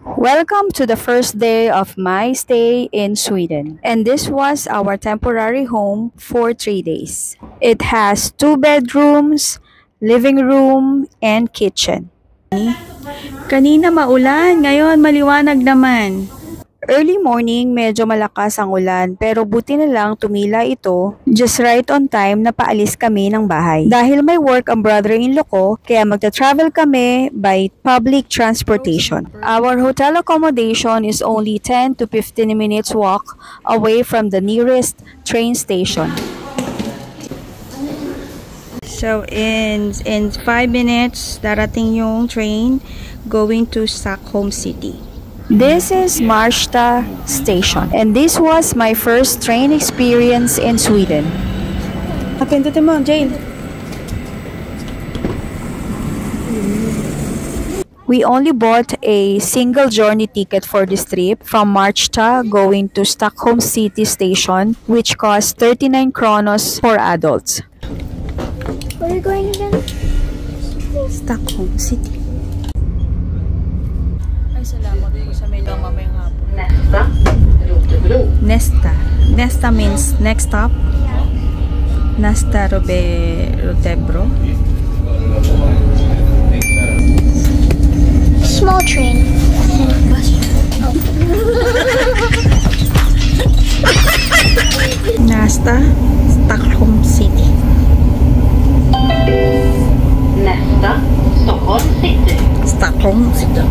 Welcome to the first day of my stay in Sweden. And this was our temporary home for 3 days. It has 2 bedrooms, living room, and kitchen. Kanina maulan, ngayon maliwanag naman. Early morning, medyo malakas ang ulan pero buti na lang tumila ito just right on time na paalis kami ng bahay. Dahil may work ang brother-in-law ko, kaya magta-travel kami by public transportation. Our hotel accommodation is only 10 to 15 minutes walk away from the nearest train station. So in 5 minutes, darating yung train going to Stockholm City. This is Marsta Station, and this was my first train experience in Sweden. Pindutin mo, Jane. We only bought a single journey ticket for this trip from Marsta going to Stockholm City Station, which cost 39 kronos for adults. Where are you going again? Stockholm City. Ay, salamat po sa menu mamayang hapon. Nesta. Nesta means next stop. Nasta Rotebro. Small train. Nasta Stockholm City. Nästa, Stockholm City. Stockholm City.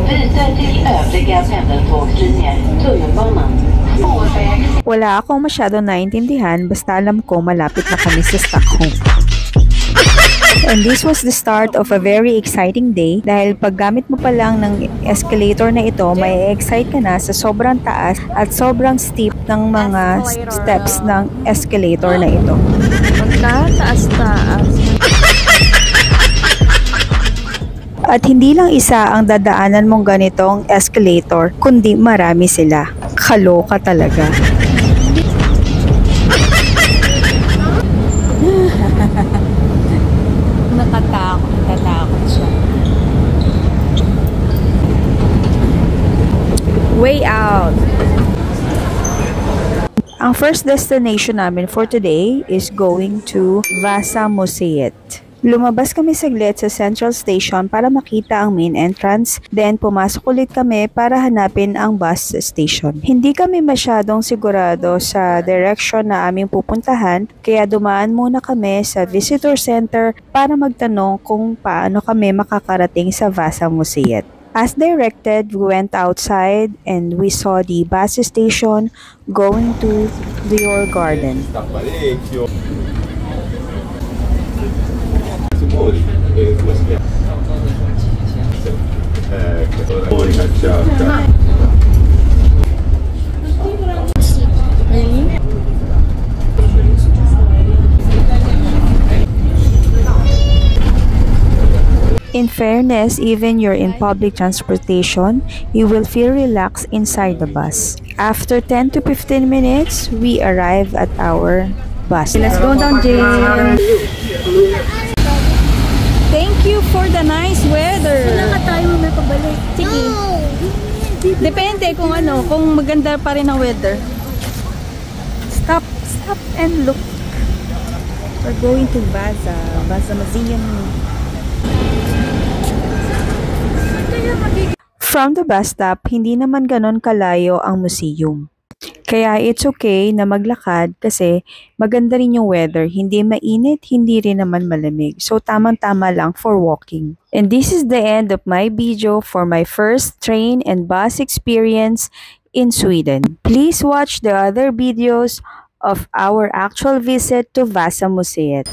Vidare till övriga pendeltågslinjer, tunnelbanan, spårväg. Wala akong masyado naintindihan basta alam ko malapit na kami sa Stockholm. And this was the start of a very exciting day dahil paggamit mo pa lang ng escalator na ito, may excite ka na sa sobrang taas at sobrang steep ng mga steps ng escalator na ito. Pagkataas-taas. At hindi lang isa ang dadaanan mong ganitong escalator, kundi marami sila. Kaloka talaga. Natatakot siya. Way out! Ang first destination namin for today is going to Vasa Museet. Lumabas kami saglit sa Central Station para makita ang main entrance, then pumasok ulit kami para hanapin ang bus station. Hindi kami masyadong sigurado sa direction na aming pupuntahan, kaya dumaan muna kami sa visitor center para magtanong kung paano kami makakarating sa Vasa Museet. As directed, we went outside and we saw the bus station going to Dior Garden. In fairness, even you're in public transportation, you will feel relaxed inside the bus. After 10 to 15 minutes, we arrive at our bus. Let's go down, Jane. Thank you for the nice weather. Wala ka tayo may pabalik. Sige. Depende kung kung maganda pa rin ang weather. Stop and look. We're going to Vasa Museum. From the bus stop, hindi naman ganon kalayo ang museum. Kaya it's okay na maglakad kasi maganda rin yung weather. Hindi mainit, hindi rin naman malamig. So tamang-tama lang for walking. And this is the end of my video for my first train and bus experience in Sweden. Please watch the other videos of our actual visit to Vasa Museet.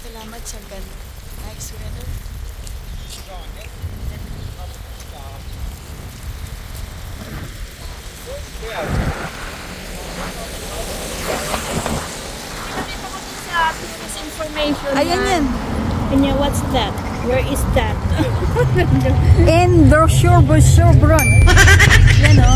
Salamat sa ganda. Nice weather. Information. Ayan yan. Kanya, what's that? Where is that? In brochure, Yan o.